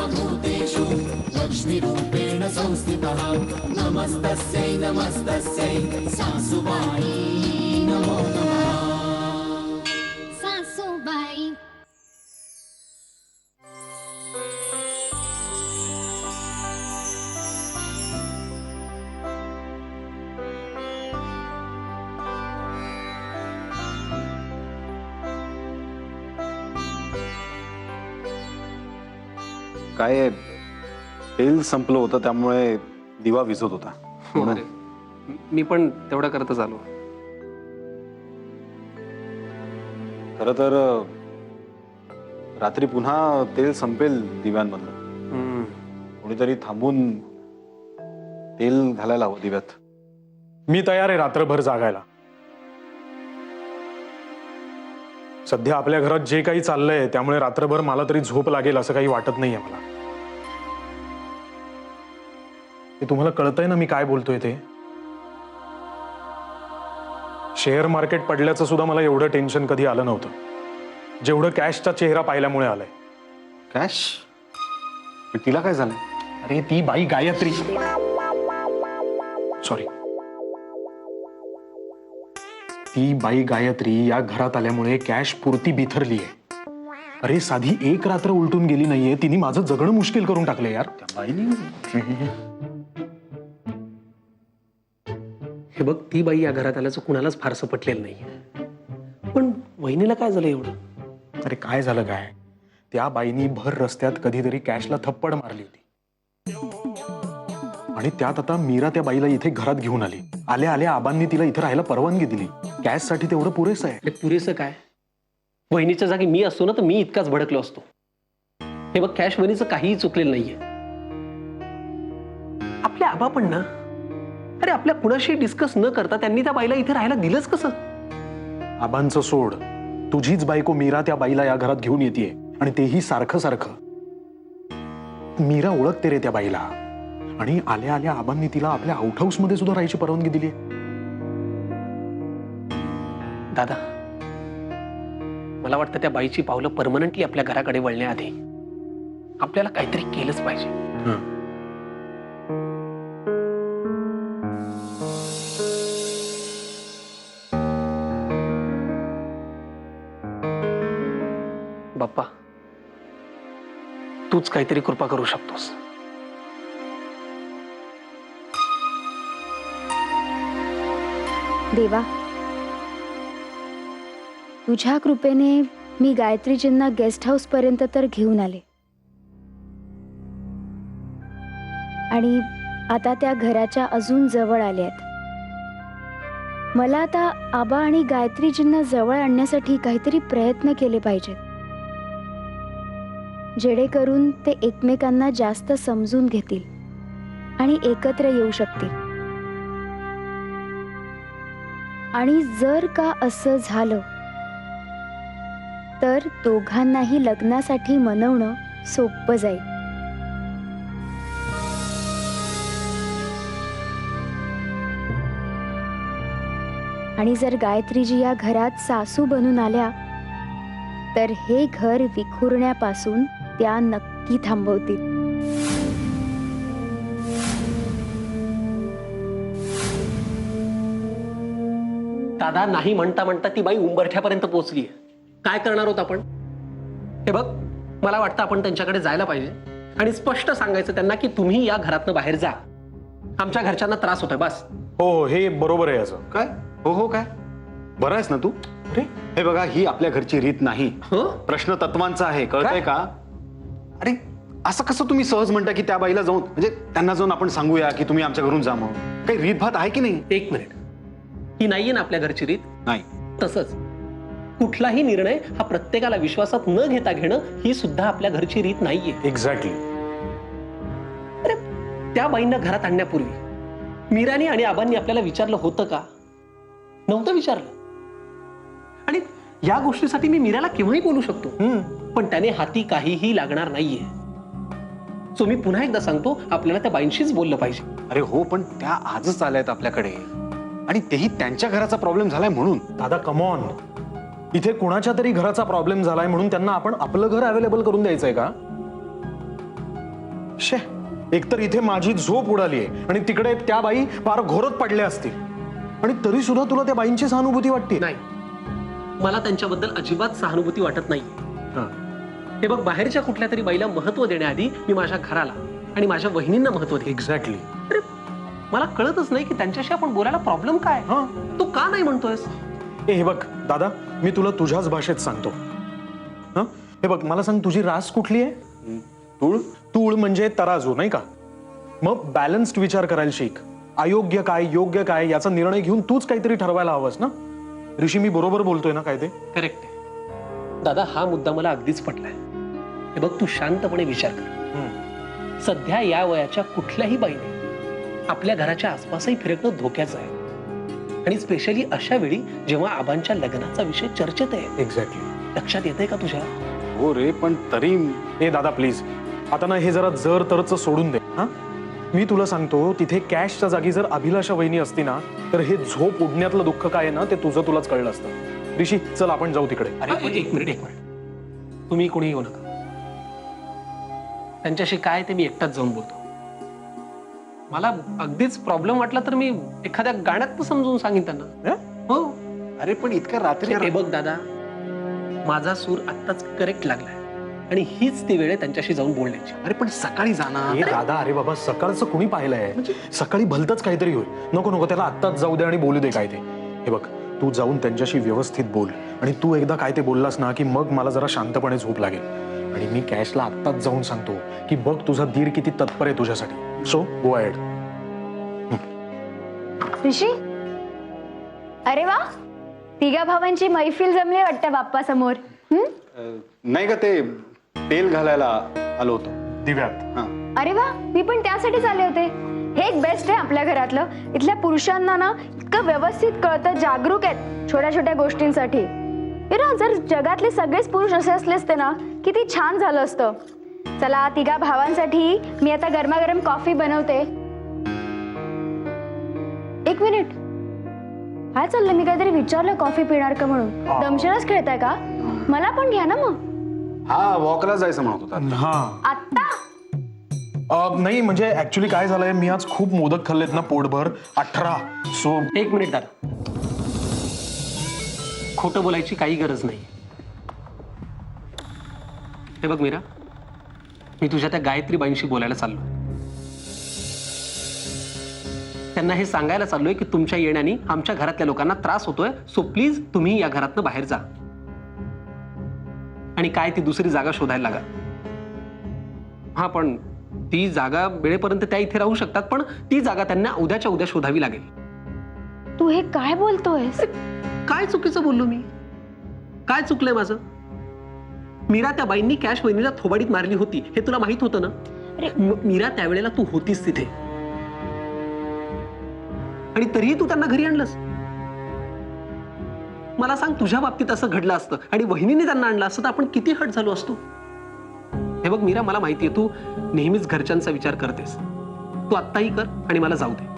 सर्वभूतेषु लक्ष्मीरूपेण संस्थितः नमस्तस्यै नमस्तस्यै सासुबाई नमो नमः। सासूबाई काय तेल संपलं होतं त्यामुळे दिवा विझत होता म्हणून. अरे, मी पण तेवढं करतच आलो. खरं तर रात्री पुन्हा तेल संपेल दिव्यांमधलं. कोणीतरी थांबून तेल घालायला हवं दिव्यात. मी तयार आहे रात्रभर जागायला. सध्या आपल्या घरात जे काही चाललंय त्यामुळे रात्रभर मला तरी झोप लागेल असं काही वाटत नाहीये मला. ते तुम्हाला कळतंय ना मी काय बोलतोय ते. शेअर मार्केट पडल्याचं सुद्धा मला एवढं टेन्शन कधी आलं नव्हतं जेवढं कॅशचा चेहरा पाहिल्यामुळे आलंय. कॅश? तिला काय झालंय? अरे ती बाई गायत्री, सॉरी, ती बाई गायत्री या घरात आल्यामुळे कॅश पुरती बिथरली आहे. अरे साधी एक रात्र उलटून गेली नाहीये, तिने माझं जगणं मुश्किल करून टाकलं यार. त्या बाईनी हे बघ, ती बाई या घरात आल्याचं कुणालाच फारसं पटलेलं नाही. पण वहिनीला काय झालं एवढं? अरे काय झालं काय, त्या बाईनी भर रस्त्यात कधीतरी कॅशला थप्पड मारली होती आणि त्यात आता मीरा त्या बाईला इथे घरात घेऊन आली. आल्या आल्या आबांनी तिला इथे राहायला परवानगी दिली. कॅशसाठी तेवढं पुरेसं आहे. अरे पुरेसं काय, वहिनीच्या जागी मी असतो ना तर मी इतकाच भडकलो असतो. हे बघ, कॅश वहिनीचं काहीही चुकलेलं नाहीये. आपल्या आबा पण ना, अरे आपल्या कुणाशी डिस्कस न करता त्यांनी त्या बाईला इथे राहायला दिलंच कसं? आबांचं सोड, तुझीच बायको मीरा त्या बाईला या घरात घेऊन येते आणि तेही सारखं सारखं. मीरा ओळखते रे त्या बाईला आणि आल्या आल्या आबांनी तिला आपल्या आउट हाऊस मध्ये सुद्धा राहायची परवानगी दिली. दादा, मला वाटतं त्या बाईची पावलं परमनंटली आपल्या घराकडे वळण्याआधी आपल्याला काहीतरी केलंच पाहिजे. बाप्पा, तूच काहीतरी कृपा करू शकतोस. देवा, तुझ्या कृपेने मी गायत्रीजींना गेस्ट हाऊस पर्यंत तर घेऊन आले आणि आता त्या घराच्या अजून जवळ आल्यात. मला आता आबा आणि गायत्रीजींना जवळ आणण्यासाठी काहीतरी प्रयत्न केले पाहिजेत, जेणेकरून ते एकमेकांना जास्त समजून घेतील आणि एकत्र येऊ शकतील. आणि जर का असं झालं तर दोघांनाही लग्नासाठी मनवणं सोपं जाईल. आणि जर गायत्रीजी या घरात सासू बनून आल्या तर हे घर विखुरण्यापासून त्या नक्की थांबवतील. दादा, नाही म्हणता म्हणता ती बाई उंबरठ्यापर्यंत पोहोचली. काय करणार आहोत आपण? हे बघ, मला वाटतं आपण त्यांच्याकडे जायला पाहिजे आणि स्पष्ट सांगायचं त्यांना की तुम्ही या घरातनं बाहेर जा. आमच्या घरच्यांना त्रास होतोय बस. हो, हे बरोबर आहे. असं काय? हो हो, काय बरं आहेस ना तू? अरे हे बघा, ही आपल्या घरची रीत नाही. प्रश्न तत्वांचा आहे, कळतंय का? अरे असं कसं तुम्ही सहज म्हणता की त्या बाईला जाऊन, म्हणजे त्यांना जाऊन आपण सांगूया की तुम्ही आमच्या घरून जा म्हणून? काही रीतभात आहे की नाही? एक मिनिट, ही नाहीये ना आपल्या घरची रीत? नाही. तसंच कुठलाही निर्णय हा प्रत्येकाला विश्वासात न घेता घेणं ही सुद्धा आपल्या घरची रीत नाहीये. एक्झॅक्टली. अरे त्या बाईंना घरात आणण्यापूर्वी मीरानी आणि आबांनी आपल्याला विचारलं होतं का? नव्हतं विचारलं. आणि या गोष्टीसाठी मी मीराला केव्हाही बोलू शकतो, पण त्याने हाती काहीही लागणार नाहीये. सो मी पुन्हा एकदा सांगतो, आपल्याला त्या बाईंशीच बोललं पाहिजे. अरे हो, पण त्या आजच आल्यात आपल्याकडे आणि तेही त्यांच्या घराचा प्रॉब्लेम झालाय म्हणून. दादा कम ऑन, इथे कुणाच्या तरी घराचा प्रॉब्लेम झालाय म्हणून त्यांना आपण आपलं घर अवेलेबल करून द्यायचंय का? शे, एकतर इथे माझी झोप उडाली आहे आणि तिकडे त्या बाई फार घोरत पडल्या असतील आणि तरी सुद्धा तुला त्या बाईंची सहानुभूती वाटते. नाही, मला त्यांच्याबद्दल अजिबात सहानुभूती वाटत नाही. हा. हे बघ, बाहेरच्या कुठल्या तरी बाईला महत्व देण्याआधी मी माझ्या घराला आणि माझ्या वहिनींना महत्व दे. एक्झॅक्टली. अरे, मला कळतच नाही की त्यांच्याशी आपण बोलायला प्रॉब्लेम काय. हा. तू का नाही म्हणतोयस? हे बघ दादा, मी तुला तुझ्याच भाषेत सांगतो. हा, हे बघ, मला सांग, तुझी रास कुठली आहे? तूळ. तूळ म्हणजे तराजू, नाही का? मग बॅलन्स्ड विचार करायला शिक. अयोग्य काय योग्य काय याचा निर्णय घेऊन तूच काहीतरी ठरवायला हवंस ना. ऋषी, मी बरोबर बोलतोय ना काय ते? करेक्ट आहे दादा, हा मुद्दा मला अगदीच पटलाय. हे बघ, तू शांतपणे विचार कर. सध्या या वयाच्या कुठल्याही बाईने आपल्या घराच्या आसपासही फिरकणं धोक्याचं आहे, आणि स्पेशली अशा वेळी जेव्हा आबांच्या लग्नाचा विषय चर्चेत आहे. एक्झॅक्टली. लक्षात येतंय का तुझ्या? हो रे, पण तरी हे दादा प्लीज, आता ना हे जरा जर तरच सोडून दे. हा, मी तुला सांगतो, तिथे कॅशच्या जागी जर अभिलाषा वहिनी असती ना, तर हे झोप उडण्यातलं दुःख काय आहे ना ते तुझं तुलाच कळलं असतं. ऋषी, चल आपण जाऊ तिकडे. अरे एक मिनिट. तुम्ही कोणी येऊ नका. त्यांच्याशी काय ते मी एकटाच जाऊन बोलतो. मला अगदीच प्रॉब्लेम वाटला तर मी एखाद्या गाण्यात समजून सांगेन त्यांना. हो. अरे पण इतक्या रात्री. हे बघ दादा, माझा सूर आत्ताच करेक्ट लागलाय आणि हीच ती वेळ आहे त्यांच्याशी जाऊन बोलण्याची. अरे पण सकाळी जाणार. हे दादा, अरे बाबा, सकाळचं कुणी पाहिलंय? सकाळी भलतच काहीतरी होईल. नको नको, त्याला आत्ताच जाऊ दे आणि बोलू दे काय ते. हे बघ, तू जाऊन त्यांच्याशी व्यवस्थित बोल, आणि तू एकदा काय ते बोललास ना की मग मला जरा शांतपणे झोप लागेल. आणि मी कॅशला आत्ताच जाऊन सांगतो की बघ तुझा धीर किती तत्पर आहे तुझ्यासाठी. So go ahead. ऋषी, अरे वा, तिघा भावांची मैफिल जमली वाटतं बाप्पा समोर. नाही का, ते तेल घालायला आलो होतो दिव्यात. हा. अरे वा, मी पण त्यासाठीच आले होते. हे एक बेस्ट आहे आपल्या घरातलं. इथल्या पुरुषांना ना इतकं व्यवस्थित कळतं, जागरूक आहेत छोट्या छोट्या गोष्टींसाठी. जर जगातले सगळेच पुरुष असे असले असते ना, किती छान झालं असतं. चला, तिघा भावांसाठी मी आता गरमागरम कॉफी बनवते. एक मिनिट, काय चाललं? मी काहीतरी विचारलं कॉफी पिणार का म्हणून. दमशराच खेळताय का? मला पण घ्या ना मग. हा, वॉकला जायचं म्हणत होता. हा, आत्ता नाही म्हणजे ऍक्च्युली काय झालंय, मी आज खूप मोदक खाल्लेत ना पोटभर, 18. सो एक मिनिट दादा, खोटं बोलायची काही गरज नाही. हे बघ मीरा, मी तुझ्या त्या गायत्री बाईंशी बोलायला चाललो. त्यांना हे सांगायला चाललोय की तुमच्या येण्याने आमच्या घरातल्या लोकांना त्रास होतोय, सो प्लीज तुम्ही या घरातनं बाहेर जा आणि काय ती दुसरी जागा शोधायला लागा. हा, पण ती जागा वेळेपर्यंत त्या इथे राहू शकतात, पण ती जागा त्यांना उद्याच्या उद्या शोधावी लागेल. तू हे काय बोलतोयस? काय चुकीचं बोललो मी? काय चुकलंय माझं? मीरा त्या बाईंनी कॅश वहिनीला थोबाडीत मारली होती हे तुला माहित होतं ना? मीरा त्यावेळेला तू होतीस तिथे, आणि तरीही तू त्यांना घरी आणलंस. मला सांग, तुझ्या बाबतीत असं घडलं असतं आणि वहिनीने त्यांना आणलं असतं तर आपण किती हट झालो असतो. हे बघ मीरा, मला माहितीये तू नेहमीच घरच्यांचा विचार करतेस. तू आत्ताही कर आणि मला जाऊ दे.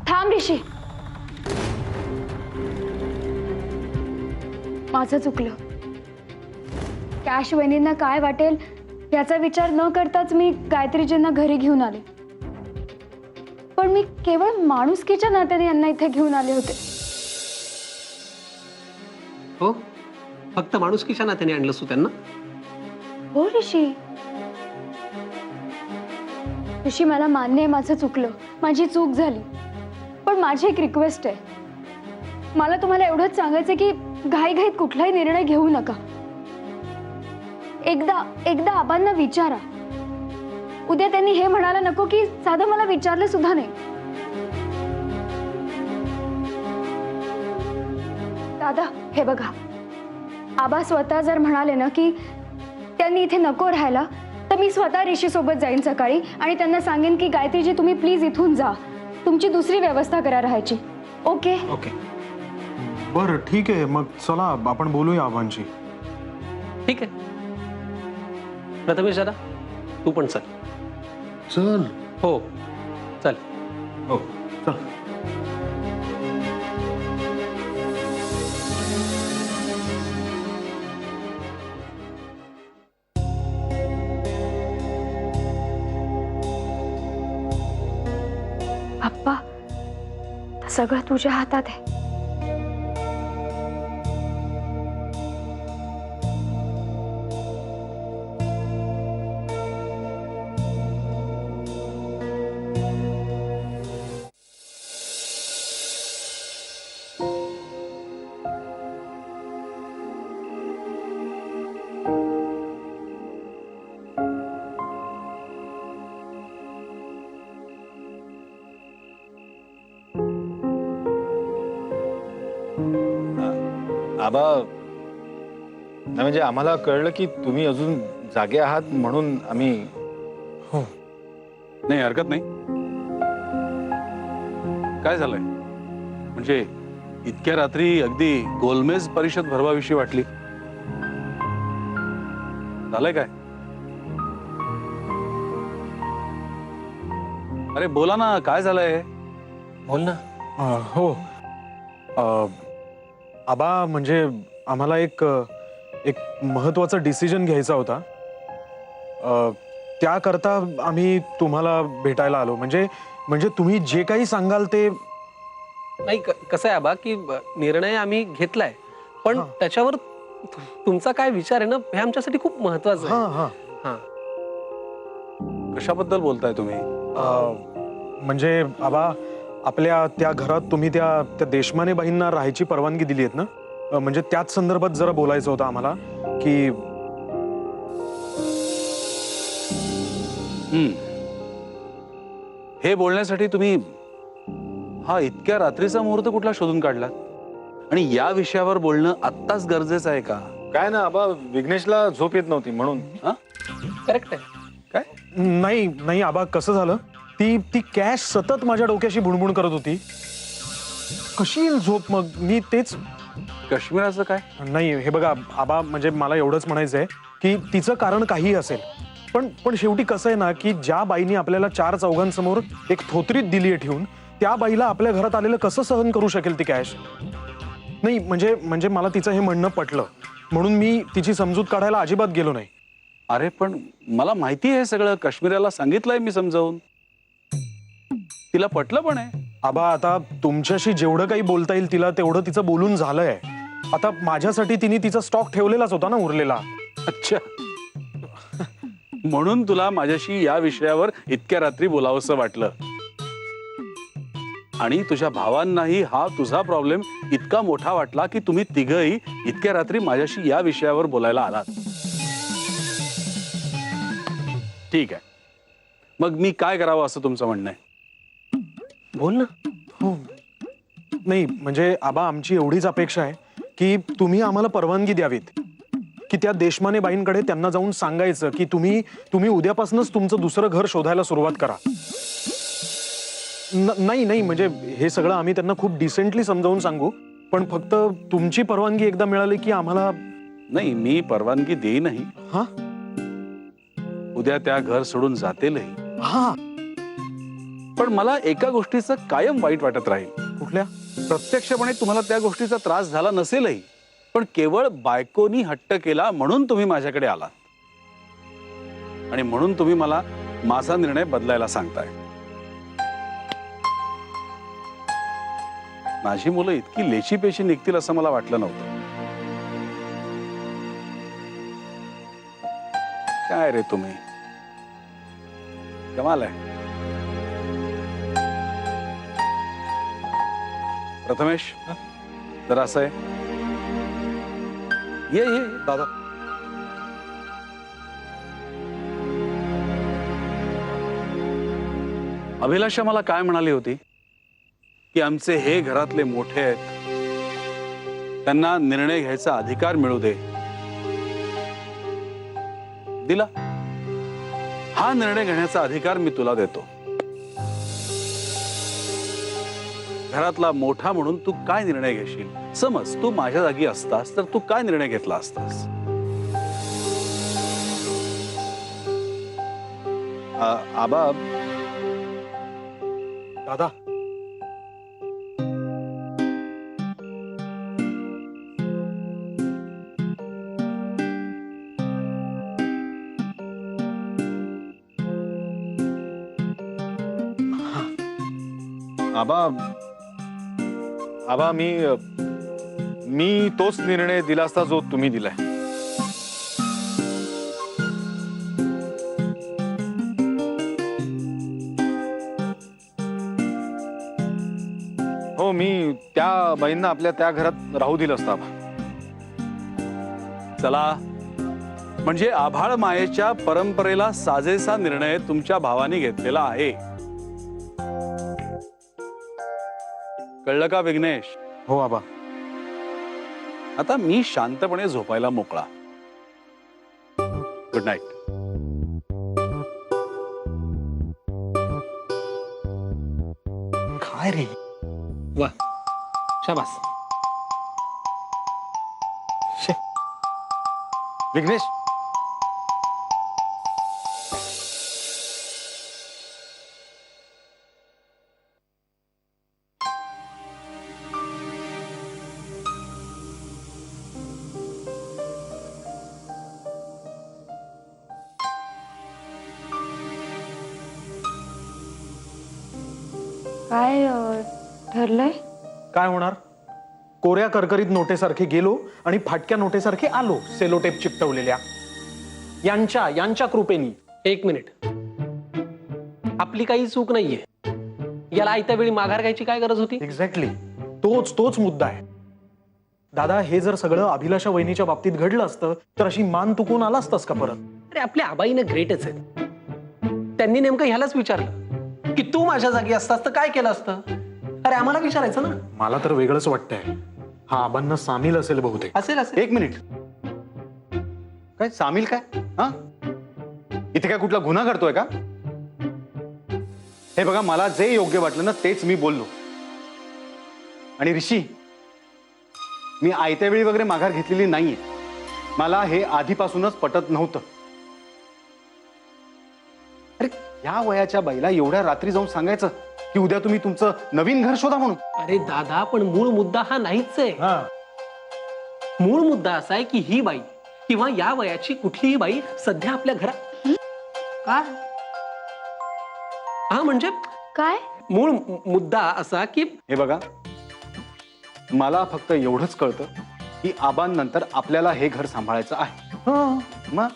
थांब ऋषी, माझं चुकलं. कॅश वहिनींना काय वाटेल याचा विचार न करताच मी गायत्रीजींना घरी घेऊन आले. पण मी केवळ माणुसकीच्या नात्याने यांना इथे घेऊन आले होते. हो, फक्त माणुसकीच्या नात्याने आणलंस तू त्यांना? हो ऋषी. ऋषी, मला मान्य आहे माझं चुकलं, माझी चूक झाली. पण माझी एक रिक्वेस्ट आहे. मला तुम्हाला एवढंच सांगायचं की घाईघाईत कुठलाही निर्णय घेऊ नका. एकदा आबांना विचारा. उद्या त्यांनी हे म्हणायला नको की साधं मला विचारलं सुद्धा नाही. दादा, हे बघा, आबा स्वतः जर म्हणाले ना की त्यांनी इथे नको राहायला, तर मी स्वतः ऋषी सोबत जाईन सकाळी आणि त्यांना सांगेन की गायत्रीजी तुम्ही प्लीज इथून जा, तुमची दुसरी व्यवस्था करा राहायची. ओके? ओके, बरं ठीक आहे. मग चला आपण बोलूया आबांशी. ठीक आहे. प्रथमेश दादा, तू पण चल. चल. हो, चल. हो, चल. सगळं तुझ्या हातात आहे. आबा, नाही म्हणजे आम्हाला कळलं की तुम्ही अजून जागे आहात म्हणून आम्ही. हो. नाही हरकत नाही. काय झालंय म्हणजे इतक्या रात्री अगदी गोलमेज परिषद भरवाविषयी वाटली. झालंय काय? अरे बोला ना, काय झालंय? बोल ना. हो. आबा म्हणजे आम्हाला एक महत्वाचा डिसिजन घ्यायचा होता. त्याकरता आम्ही तुम्हाला भेटायला आलो. म्हणजे तुम्ही जे काही सांगाल ते. नाही कसं आहे आबा की निर्णय आम्ही घेतलाय, पण त्याच्यावर तुमचा काय विचार आहे ना, हे आमच्यासाठी खूप महत्वाचं हा आहे. हा हा. कशाबद्दल बोलताय तुम्ही? म्हणजे आबा, आपल्या त्या घरात तुम्ही त्या देशमाने बाईंना राहायची परवानगी दिली आहेत ना? म्हणजे त्याच संदर्भात जरा बोलायचं होतं आम्हाला की. हे बोलण्यासाठी तुम्ही हा इतक्या रात्रीचा मुहूर्त कुठला शोधून काढलात? आणि या विषयावर बोलणं आत्ताच गरजेचं आहे का? काय ना आबा, विघ्नेशला झोप येत नव्हती म्हणून. करेक्ट आहे. काय? नाही आबा, कसं झालं, ती कॅश सतत माझ्या डोक्याशी भुणभुण करत होती. कशी येईल झोप मग? मी तेच. काश्मीराचं काय? नाही, हे बघा आबा, म्हणजे मला एवढंच म्हणायचंय की तिचं कारण काही असेल, पण शेवटी कसं आहे ना की ज्या बाईनी आपल्याला 4 चौघांसमोर एक थोत्रीत दिली आहे ठेवून, त्या बाईला आपल्या घरात आलेलं कसं सहन करू शकेल ती कॅश? नाही म्हणजे मला तिचं हे म्हणणं पटलं, म्हणून मी तिची समजूत काढायला अजिबात गेलो नाही. अरे पण मला माहिती आहे सगळं. काश्मीराला सांगितलंय मी समजावून. तिला पटलं पण आहे. आबा, आता तुमच्याशी जेवढं काही बोलता येईल तिला तेवढं तिचं बोलून झालंय. आता माझ्यासाठी तिने तिचा स्टॉक ठेवलेलाच होता ना उरलेला. अच्छा, म्हणून तुला माझ्याशी या विषयावर इतक्या रात्री बोलावंसं वाटलं. आणि तुझ्या भावांनाही हा तुझा प्रॉब्लेम इतका मोठा वाटला की तुम्ही तिघही इतक्या रात्री माझ्याशी या विषयावर बोलायला आलात. ठीक आहे, मग मी काय करावं असं तुमचं म्हणणं आहे? बोल ना. हो. नाही म्हणजे आबा, आमची एवढीच अपेक्षा आहे की तुम्ही आम्हाला परवानगी द्यावीत की त्या देशमाने बाईंकडे त्यांना जाऊन सांगायचं की तुम्ही उद्यापासूनच तुमचं दुसरं घर शोधायला सुरुवात करा. नाही म्हणजे हे सगळं आम्ही त्यांना खूप डिसेंटली समजावून सांगू, पण फक्त तुमची परवानगी एकदा मिळाली की आम्हाला. नाही, मी परवानगी देईनही. हा उद्या त्या घर सोडून जातीलही. हा. पण मला एका गोष्टीचं कायम वाईट वाटत राहील. कुठल्या? प्रत्यक्षपणे तुम्हाला त्या गोष्टीचा त्रास झाला नसेलही, पण केवळ बायकोनी हट्ट केला म्हणून तुम्ही माझ्याकडे आलात आणि म्हणून तुम्ही मला माझा निर्णय बदलायला सांगताय. माझी मुलं इतकी लेचीपेशी निघतील असं मला वाटलं नव्हतं. काय रे तुम्ही, कमाल आहे. प्रथमेश, जरा असं आहे, ये दादा. अभिलाषा मला काय म्हणाली होती की आमचे हे घरातले मोठे आहेत, त्यांना निर्णय घ्यायचा अधिकार मिळू दे. दिला. हा निर्णय घेण्याचा अधिकार मी तुला देतो. घरातला मोठा म्हणून तू काय निर्णय घेशील? समज तू माझ्या जागी असतास तर तू काय निर्णय घेतला असतास? आबा, दादा. आबा, आबा मी तोच निर्णय दिला असता जो तुम्ही दिलाय. हो, मी त्या बाईंना आपल्या त्या घरात राहू दिलं असतं आबा. चला, म्हणजे आभाळ मायेच्या परंपरेला साजेसा निर्णय तुमच्या भावाने घेतलेला आहे. कळलं का विघ्नेश? हो आबा. आता मी शांतपणे झोपायला मोकळा. Good night. काय रे? वा, शाबास. विघ्नेश, काय ठरलंय? काय होणार? कोऱ्या करकरीत नोटेसारखे गेलो आणि फाटक्या नोटेसारखे आलो, सेलोटेप चिकटवलेल्या. यांच्या कृपेनी. एक मिनिट. आपली काही चूक नाहीये. याला आयत्या वेळी माघार घ्यायची काय गरज होती? एक्झॅक्टली. तोच मुद्दा आहे. दादा, हे जर सगळं अभिलाषा वहिनीच्या बाबतीत घडलं असतं तर अशी मान तुकून आला असतास का परत? अरे आपल्या आबाईनं ग्रेटच आहेत. त्यांनी नेमकं ह्यालाच विचारलं की तू माझ्या जागी असतास तर काय केलं असतं. अरे आम्हाला विचारायचं ना. मला तर वेगळंच वाटतंय. हा आबांना सामील असेल बहुतेक. असेल असेल. एक मिनिट. काय सामील काय? हा, इथे काय कुठला गुन्हा करतोय का? हे बघा, मला जे योग्य वाटलं ना तेच मी बोललो. आणि ऋषी, मी आयत्या वेळी वगैरे माघार घेतलेली नाहीये. मला हे आधीपासूनच पटत नव्हतं. अरे, या वयाच्या बाईला एवढ्या रात्री जाऊन सांगायचं की उद्या तुम्ही तुमचं नवीन घर शोधा म्हणून? अरे दादा, पण मूळ मुद्दा हा नाहीच आहे. हा, मूळ मुद्दा असा आहे की ही बाई किंवा या वयाची कुठलीही बाई सध्या आपल्या घरात. काय? हा म्हणजे काय? मूळ मुद्दा असा की हे बघा, मला फक्त एवढंच कळतं की आबांनंतर आपल्याला हे घर सांभाळायचं आहे. मग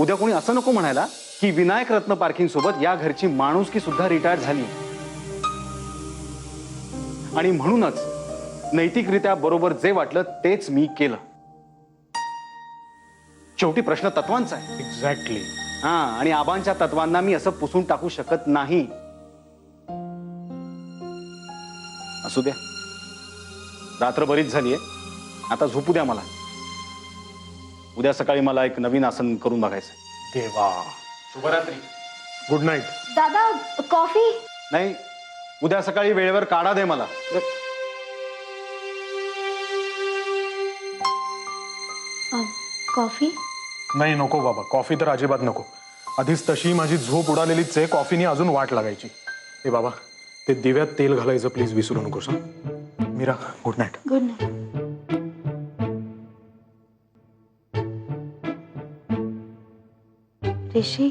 उद्या कोणी असं नको म्हणायला की विनायक रत्न पार्किंग सोबत या घरची माणुसकी सुद्धा रिटायर झाली. आणि म्हणूनच नैतिकरित्या बरोबर जे वाटलं तेच मी केलं. शेवटी प्रश्न तत्वांचा आहे. एक्झॅक्टली. हा, आणि आबांच्या तत्वांना मी असं पुसून टाकू शकत नाही. असू द्या, रात्र बरीच झालीये. आता झोपू द्या मला. उद्या सकाळी मला एक नवीन आसन करून बघायचं. देवा. शुभरात्री. Good night. दादा, कॉफी. नाही, उद्या सकाळी वेळेवर काढा दे मला. कॉफी? नाही, नको बाबा, कॉफी तर अजिबात नको. आधीच तशी माझी झोप उडालेलीच आहे. कॉफीने अजून वाट लागायची. ए बाबा, ते दिव्यात तेल घालायचं प्लीज विसरू नकोस. Meera, good night. Good night. Rishi,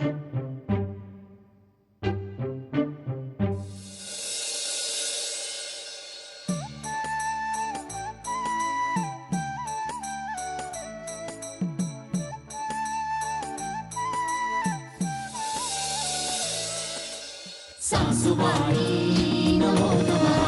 सासूबाई नमो नमः.